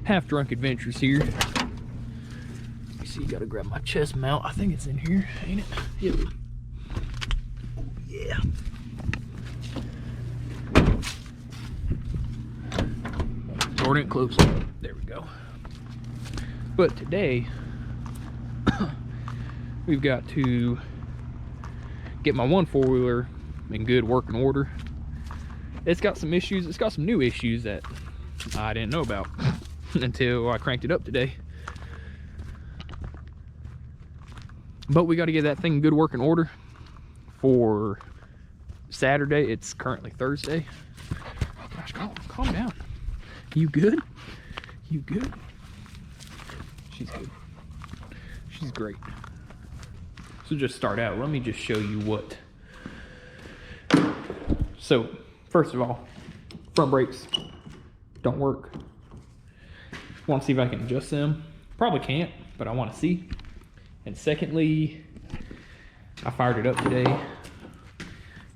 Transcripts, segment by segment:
half-drunk adventures here. You see, gotta grab my chest mount. I think it's in here, ain't it? Yep. Yeah. Door didn't close. There we go. But today, we've got to get my one four-wheeler in good working order. It's got some issues. It's got some new issues that I didn't know about until I cranked it up today. But we got to get that thing in good working order for Saturday. It's currently Thursday. Oh gosh, calm down. You good? You good? She's good. She's great. So just start out. Let me just show you what. So first of all, front brakes don't work. Want to see if I can adjust them. Probably can't, but I want to see. And secondly, I fired it up today.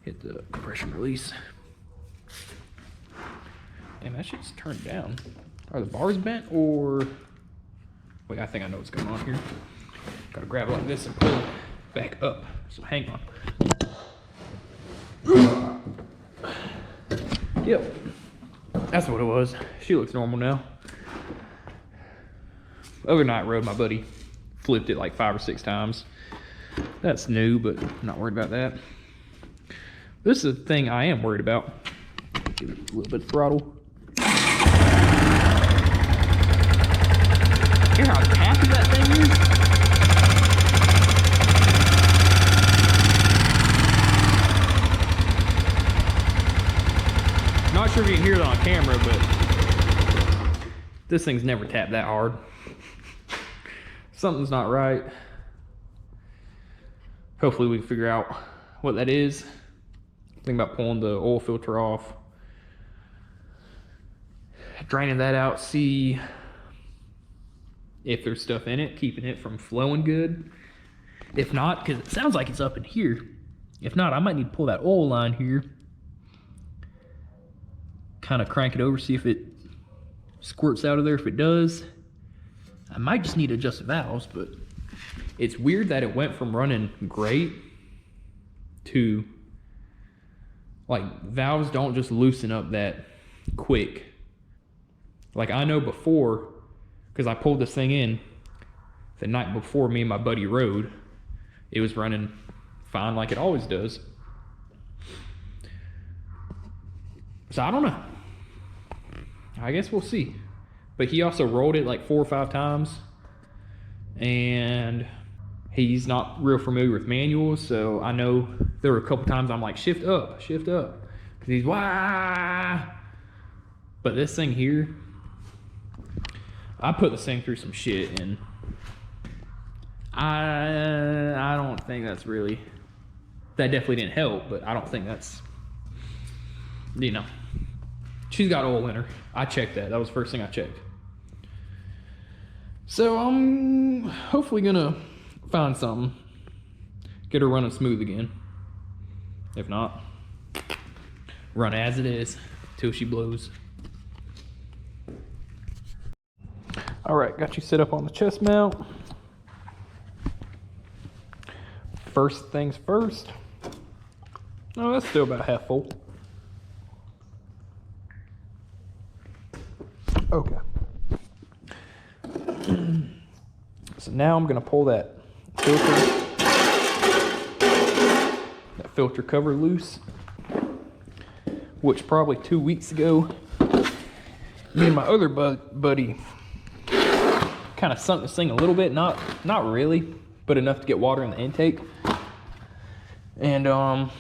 Hit the compression release. And that shit's turned down. Are the bars bent or... Wait, I think I know what's going on here. Gotta grab it like this and pull it back up. So hang on. Yep. That's what it was. She looks normal now. Other night rode, my buddy flipped it like 5 or 6 times. That's new, but I'm not worried about that. This is the thing I am worried about. Give it a little bit of throttle. Hear how tacky that thing is? Not sure if you can hear that on camera, but this thing's never tapped that hard. Something's not right. Hopefully we can figure out what that is. Think about pulling the oil filter off, draining that out, see if there's stuff in it, keeping it from flowing good. If not, because it sounds like it's up in here. If not, I might need to pull that oil line here, kind of crank it over, see if it squirts out of there. If it does, I might just need to adjust the valves. But it's weird that it went from running great to, like, valves don't just loosen up that quick. Like, I know before, because I pulled this thing in the night before me and my buddy rode, it was running fine like it always does. So I don't know. I guess we'll see. But he also rolled it like 4 or 5 times, and he's not real familiar with manuals, so I know there were a couple times I'm like, shift up, because he's wah. But this thing here, I put this thing through some shit, and I don't think that's really, that definitely didn't help, but I don't think that's, you know, she's got oil in her. I checked that. That was the first thing I checked. So I'm hopefully gonna find something, get her running smooth again. If not, run as it is till she blows. All right, got you set up on the chest mount. First things first. Oh, that's still about half full. Okay. So now I'm gonna pull that filter cover loose, which probably 2 weeks ago, me and my other buddy kind of sunk this thing a little bit, not really, but enough to get water in the intake. And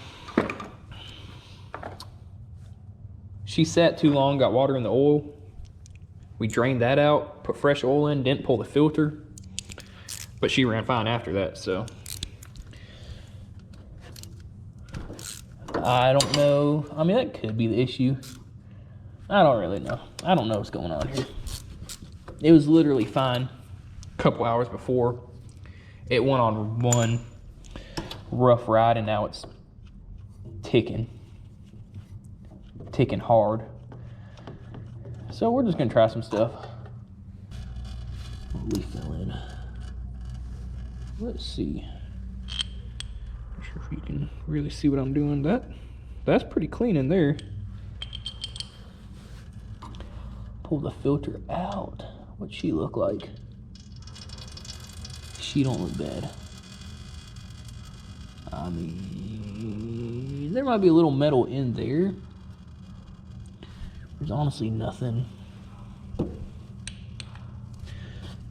she sat too long, got water in the oil. We drained that out, put fresh oil in, didn't pull the filter, but she ran fine after that. So I don't know. I mean, that could be the issue. I don't really know. I don't know what's going on here. It was literally fine a couple hours before. It went on one rough ride, and now it's ticking hard. So we're just gonna try some stuff. What we fill in. Let's see. Not sure if you can really see what I'm doing. That's pretty clean in there. Pull the filter out. What'd she look like? She don't look bad. I mean, there might be a little metal in there. There's honestly nothing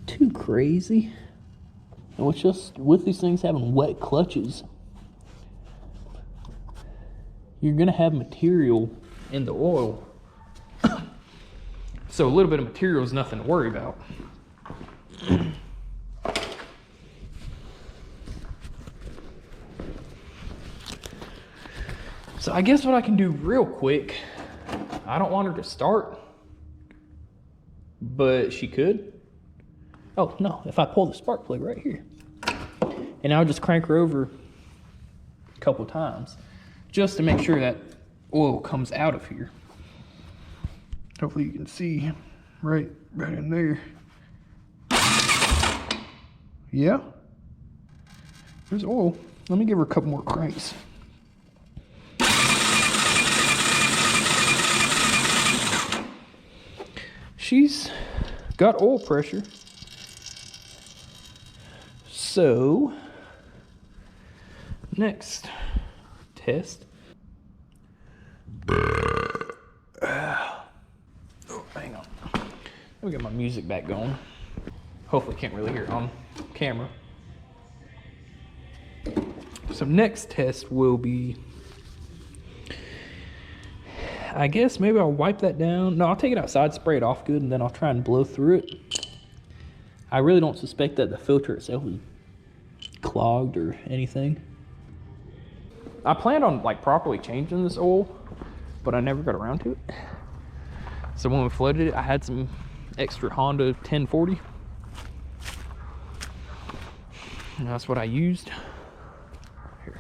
too crazy. And it's just with these things having wet clutches, you're gonna have material in the oil. So a little bit of material is nothing to worry about. So I guess what I can do real quick, I don't want her to start, but she could. Oh no, if I pull the spark plug right here, and I'll just crank her over a couple times just to make sure that oil comes out of here. Hopefully you can see right in there. Yeah, there's oil. Let me give her a couple more cranks. She's got oil pressure. So, next test. Oh, hang on. Let me get my music back going. Hopefully can't really hear it on camera. So next test will be, I guess maybe I'll wipe that down. No, I'll take it outside, spray it off good, and then I'll try and blow through it. I really don't suspect that the filter itself is clogged or anything. I planned on like properly changing this oil, but I never got around to it. So when we flooded it, I had some extra Honda 1040. And that's what I used. Here,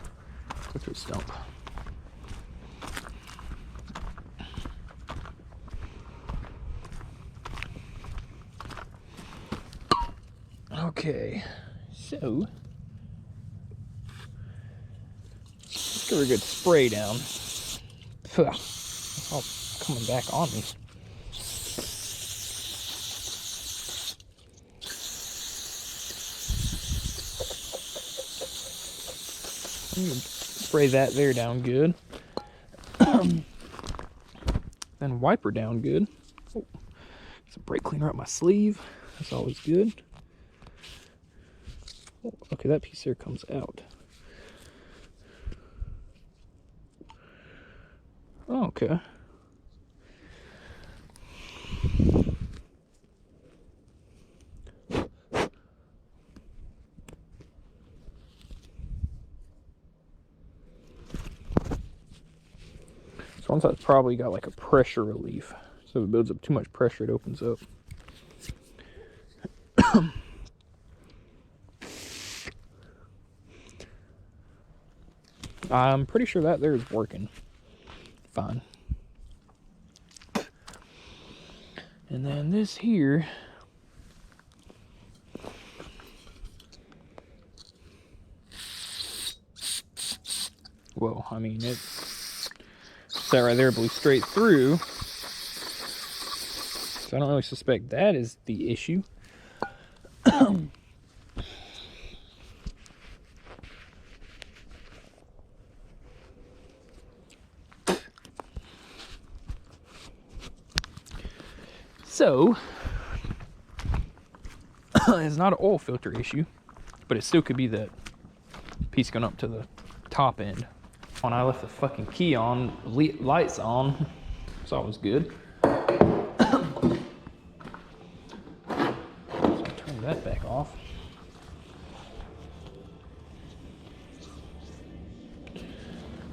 go through the stump. Okay, so let's give her a good spray down. It's all coming back on me. I'm gonna spray that there down good. Then wipe her down good. Oh, some brake cleaner up my sleeve. That's always good. Oh, okay, that piece there comes out. Oh, okay. So once that's probably got like a pressure relief. So if it builds up too much pressure, it opens up. I'm pretty sure that there is working fine. And then this here, well, I mean, that right there blew straight through. So I don't really suspect that is the issue. So, it's not an oil filter issue, but it still could be that piece going up to the top end. When I left the fucking key on, lights on, it's always good. So turn that back off.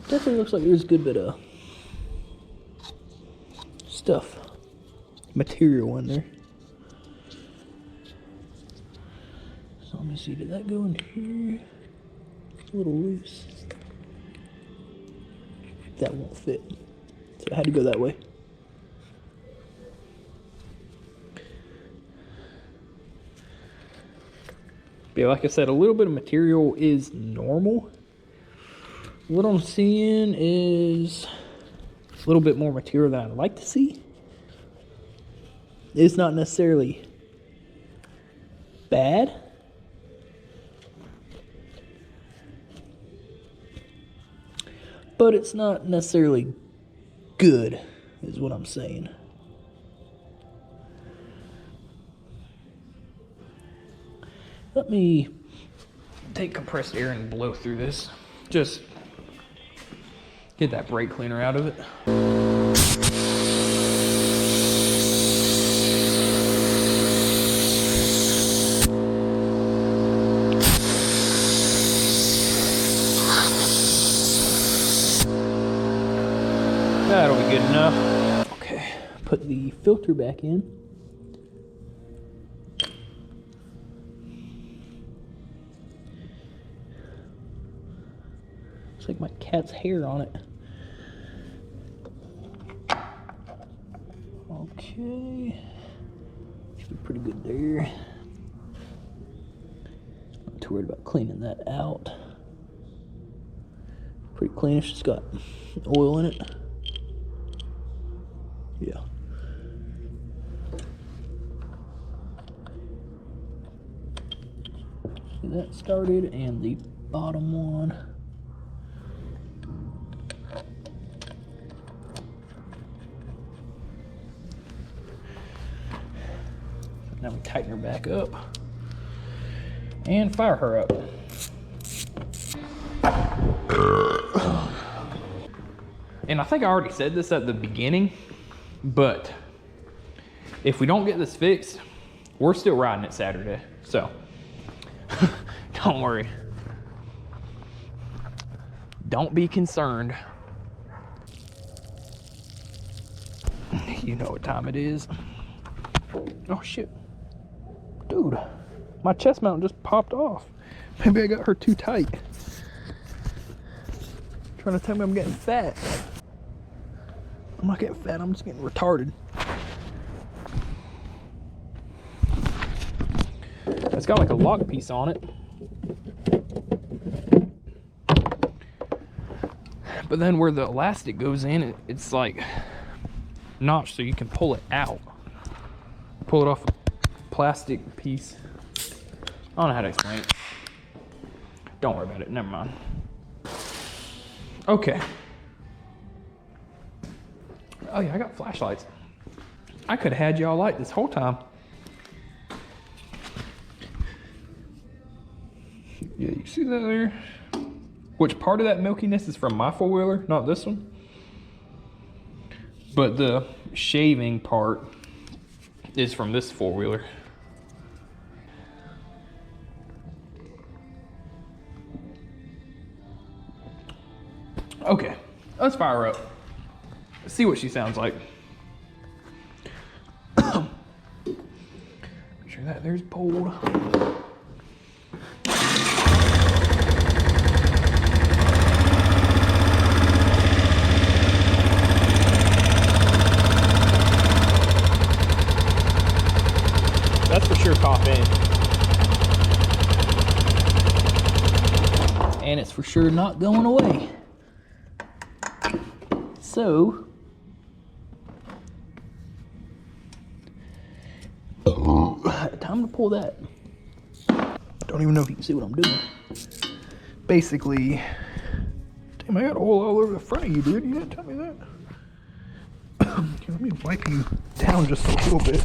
Definitely looks like there's a good bit of stuff. Material in there. So let me see, did that go in here? It's a little loose. That won't fit. So I had to go that way. But like I said, a little bit of material is normal. What I'm seeing is a little bit more material than I'd like to see. It's not necessarily bad. But it's not necessarily good, is what I'm saying. Let me take compressed air and blow through this. Just get that brake cleaner out of it. That'll be good enough. Okay, put the filter back in. Looks like my cat's hair on it. Okay, should be pretty good there. Not too worried about cleaning that out. Pretty clean. It's just got oil in it. Yeah. Get that started, and the bottom one. Now we tighten her back up and fire her up. And I think I already said this at the beginning, but if we don't get this fixed, we're still riding it Saturday. So don't worry. Don't be concerned. You know what time it is. Oh shit. Dude, my chest mount just popped off. Maybe I got her too tight. Trying to tell me I'm getting fat. I'm not getting fat, I'm just getting retarded. It's got like a lock piece on it. But then where the elastic goes in, it's like notched so you can pull it out. Pull it off a plastic piece. I don't know how to explain it. Don't worry about it, never mind. Okay. Oh yeah, I got flashlights. I could have had y'all light this whole time. Yeah, you see that there? Which part of that milkiness is from my four-wheeler, not this one. But the shaving part is from this four-wheeler. Okay, let's fire her up. Let's see what she sounds like. Make sure that there's pulled. That's for sure top end. And it's for sure not going away. So, time to pull that. Don't even know if you can see what I'm doing. Basically, damn, I got oil all over the front of you, dude. You didn't tell me that. Let me wipe you down just a little bit.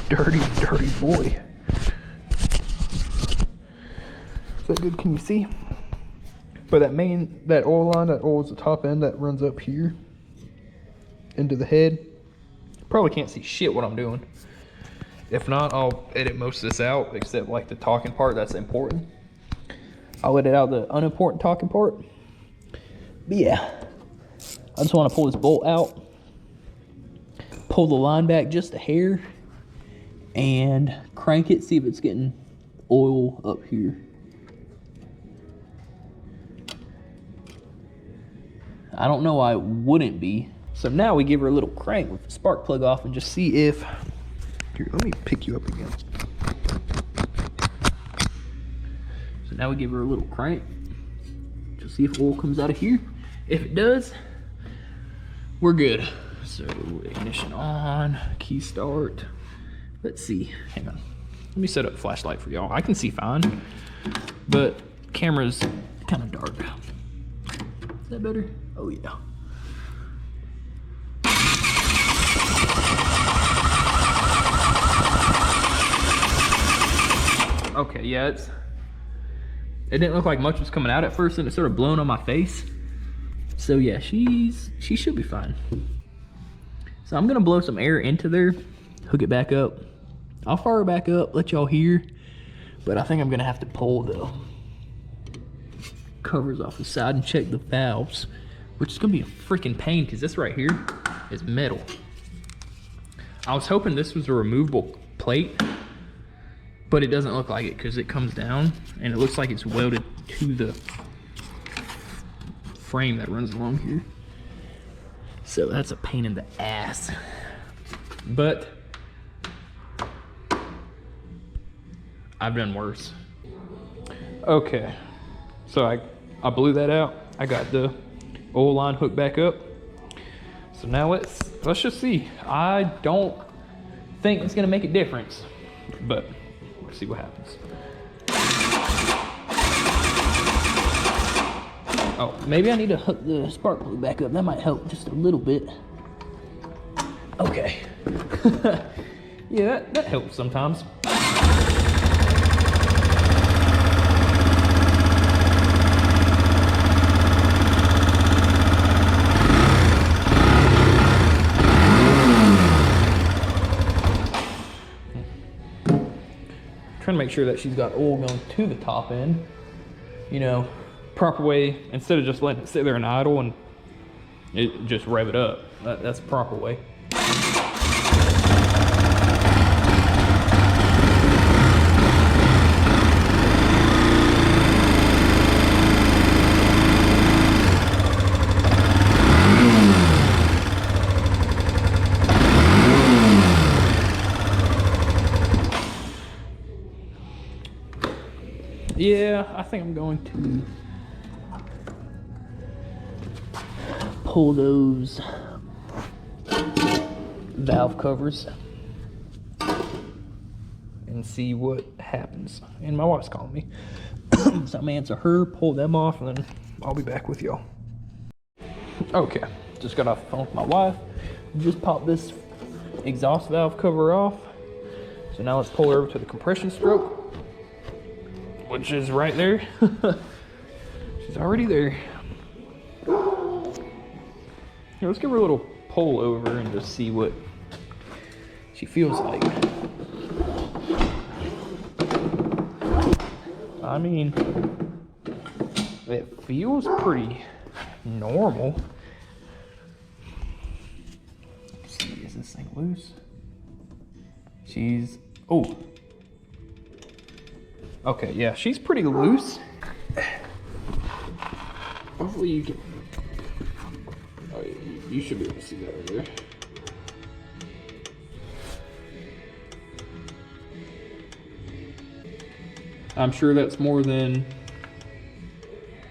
Dirty, dirty boy. Is that good? Can you see? But that oil line, that oil is the top end that runs up here into the head. Probably can't see shit what I'm doing. If not, I'll edit most of this out, except like the talking part, that's important. I'll edit out the unimportant talking part. But yeah, I just want to pull this bolt out, pull the line back just a hair, and crank it, see if it's getting oil up here. I don't know why it wouldn't be. So now we give her a little crank with the spark plug off and just see if... Here, let me pick you up again. So now we give her a little crank to see if oil comes out of here. If it does, we're good. So ignition on, key start. Let's see, hang on. Let me set up a flashlight for y'all. I can see fine, but camera's kind of dark. Is that better? Oh yeah. Okay, yeah, it didn't look like much was coming out at first, and it started blowing on my face. So yeah, she should be fine. So I'm gonna blow some air into there, hook it back up. I'll fire it back up, let y'all hear, but I think I'm gonna have to pull the covers off the side and check the valves, which is gonna be a freaking pain because this right here is metal. I was hoping this was a removable plate, but it doesn't look like it because it comes down and it looks like it's welded to the frame that runs along here. So that's a pain in the ass. But I've done worse. Okay, so I blew that out. I got the oil line hooked back up. So now let's just see. I don't think it's gonna make a difference, but we'll see what happens. Oh, maybe I need to hook the spark plug back up. That might help just a little bit. Okay. Yeah, that helps sometimes. Trying to make sure that she's got oil going to the top end, you know, proper way, instead of just letting it sit there and idle and it just rev it up. That's the proper way. Yeah, I think I'm going to pull those valve covers and see what happens. And my wife's calling me. So I'm gonna answer her, pull them off, and then I'll be back with y'all. Okay, just got off the phone with my wife. Just popped this exhaust valve cover off. So now let's pull her over to the compression stroke, which is right there. She's already there. Here, let's give her a little pull over and just see what she feels like. I mean, it feels pretty normal. Let's see, is this thing loose? Oh. Okay, yeah, she's pretty loose. Hopefully you can, oh, you should be able to see that over there. I'm sure that's more than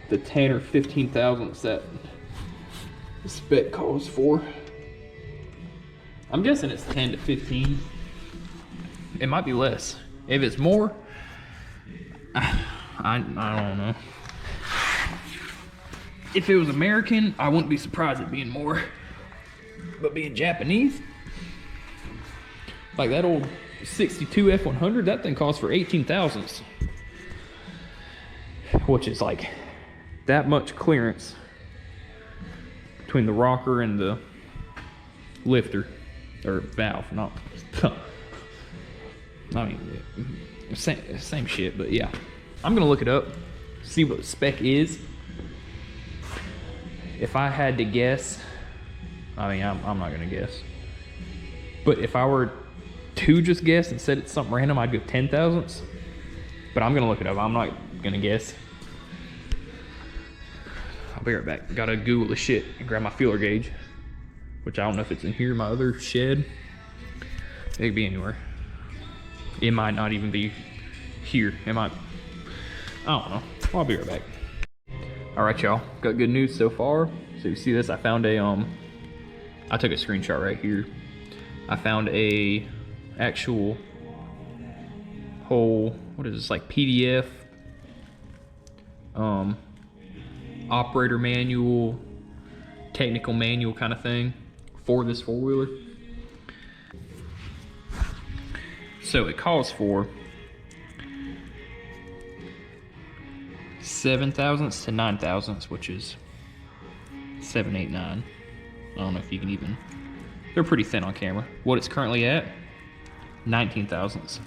the 10 or 15 thousandths that the spec calls for. I'm guessing it's 10 to 15. It might be less. If it's more, I don't know. If it was American, I wouldn't be surprised at being more. But being Japanese, like that old 62 F100, that thing costs for 18 thousandths. Which is like that much clearance between the rocker and the lifter, or valve, not, I mean, same shit, but yeah. I'm gonna look it up, see what the spec is. If I had to guess, I mean, I'm not gonna guess. But if I were to just guess and said it's something random, I'd go 10 thousandths. But I'm gonna look it up, I'm not gonna guess. I'll be right back. Gotta Google the shit and grab my feeler gauge, which I don't know if it's in here, my other shed. It could be anywhere. It might not even be here. It might I don't know. Well, I'll be right back. All right, y'all. Got good news so far. So you see this? I found a I took a screenshot right here. I found a actual whole, what is this, like PDF operator manual, technical manual kind of thing for this four-wheeler. So it calls for 7 thousandths to 9 thousandths, which is 7, 8, 9. I don't know if you can even, they're pretty thin on camera. What it's currently at, 19 thousandths.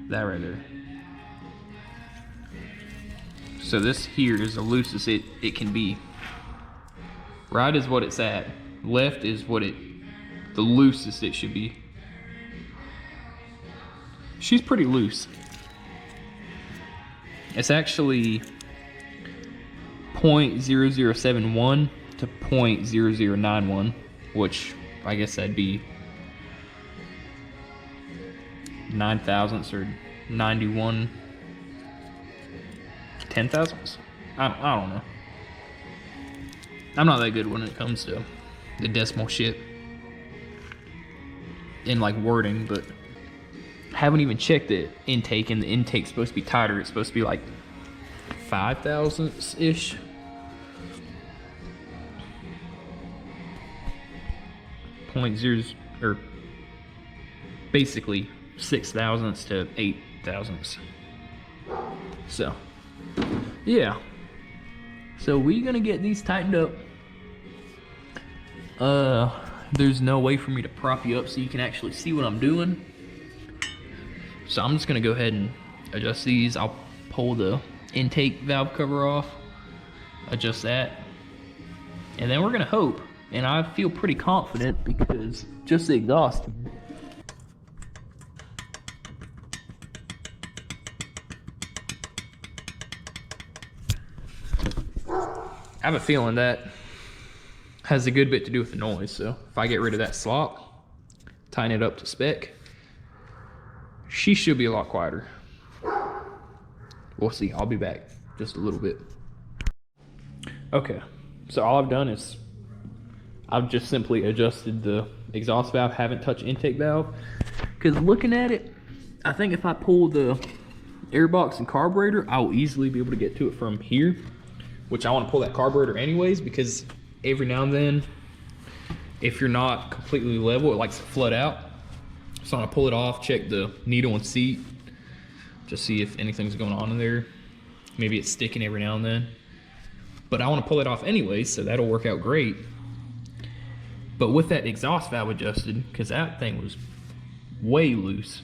That right there. So this here is the loosest it can be. Right is what it's at. Left is what the loosest it should be. She's pretty loose. It's actually 0.0071 to 0.0091, which I guess that'd be 9 thousandths or 91 10 thousandths. I don't know. I'm not that good when it comes to the decimal shit in like wording, but haven't even checked the intake, and the intake's supposed to be tighter. It's supposed to be like 5 thousandths ish. Point zeros, or basically 6 thousandths to 8 thousandths. So yeah, so we're gonna get these tightened up. There's no way for me to prop you up so you can actually see what I'm doing, so I'm just gonna go ahead and adjust these. I'll pull the intake valve cover off, adjust that, and then we're gonna hope, and I feel pretty confident because just the exhaust. I have a feeling that has a good bit to do with the noise, so if I get rid of that slop, tighten it up to spec, she should be a lot quieter. We'll see. I'll be back just a little bit. Okay, so all I've done is I've just simply adjusted the exhaust valve, haven't touched intake valve, because looking at it, I think if I pull the airbox and carburetor, I'll easily be able to get to it from here, which I want to pull that carburetor anyways, because every now and then, if you're not completely level, it likes to flood out. So I'm gonna pull it off, check the needle and seat, just see if anything's going on in there. Maybe it's sticking every now and then. But I want to pull it off anyways, so that'll work out great. But with that exhaust valve adjusted, because that thing was way loose,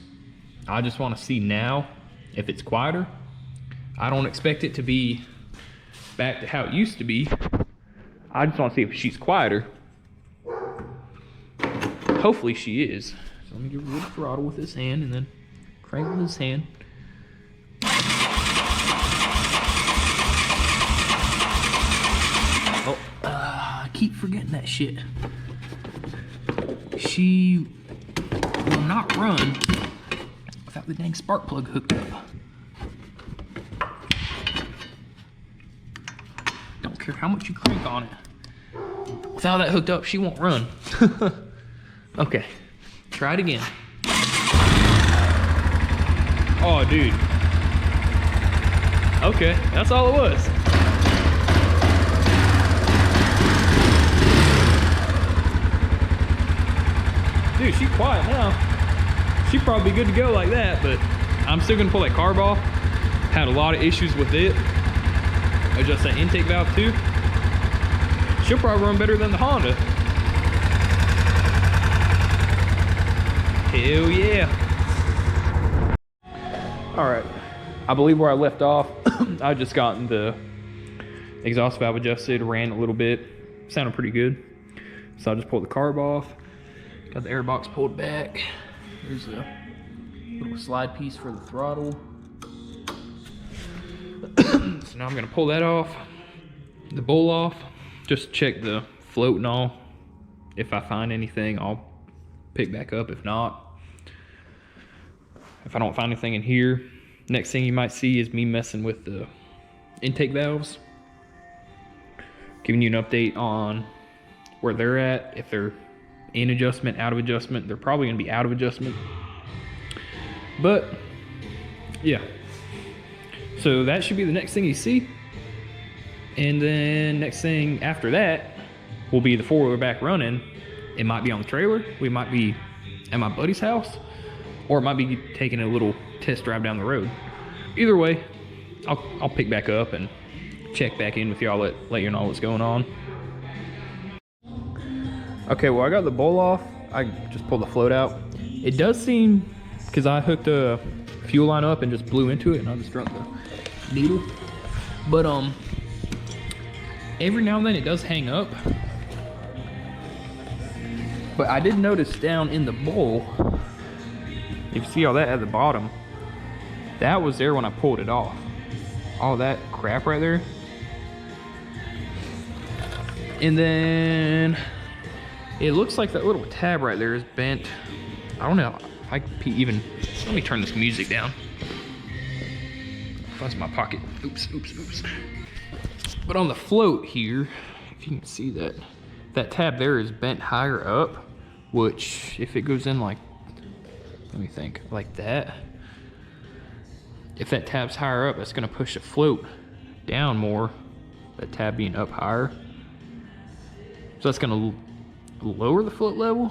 I just want to see now if it's quieter. I don't expect it to be back to how it used to be. I just want to see if she's quieter. Hopefully she is. So let me give her a little throttle with this hand and then crank with this hand. Oh, I keep forgetting that shit. She will not run without the dang spark plug hooked up. Don't care how much you crank on it. Without that hooked up, she won't run. Okay, try it again. Oh, dude. Okay, that's all it was. Dude, she's quiet now. She'd probably be good to go like that, but I'm still gonna pull that carb off. Had a lot of issues with it. Adjust that intake valve too. She'll probably run better than the Honda. Hell yeah. All right, I believe where I left off, I just gotten the exhaust valve adjusted, ran a little bit, sounded pretty good. So I just pulled the carb off, got the airbox pulled back. There's a little slide piece for the throttle. So now I'm gonna pull that off, the bowl off, just check the float and all. If I find anything, I'll pick back up. If not, if I don't find anything in here, Next thing you might see is me messing with the intake valves, giving you an update on where they're at, if they're in adjustment, out of adjustment. They're probably gonna be out of adjustment, but yeah. So that should be the next thing you see. And then next thing after that will be the four-wheeler back running. It might be on the trailer, we might be at my buddy's house, or it might be taking a little test drive down the road. Either way, I'll pick back up and check back in with y'all, let you know what's going on. Okay, well, I got the bowl off. I just pulled the float out. It does seem, because I hooked a fuel line up and just blew into it, and I just dropped the needle. But every now and then it does hang up. But I did notice down in the bowl, if you see all that at the bottom, that was there when I pulled it off. All that crap right there. And then it looks like that little tab right there is bent. I don't know if I could even, let me turn this music down. That's my pocket. Oops. But on the float here, if you can see that, that tab there is bent higher up, which if it goes in like, let me think, like that, if that tab's higher up, that's gonna push the float down more, that tab being up higher. So that's gonna lower the float level,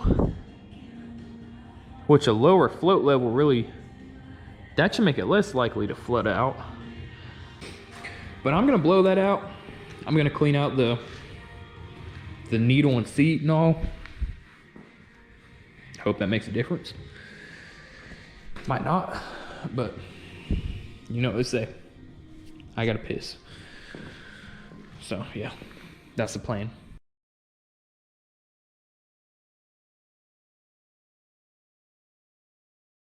which a lower float level really, that should make it less likely to flood out. But I'm gonna blow that out. I'm gonna clean out the needle and seat and all. Hope that makes a difference. Might not, but you know what they say. I gotta piss. So yeah, that's the plan.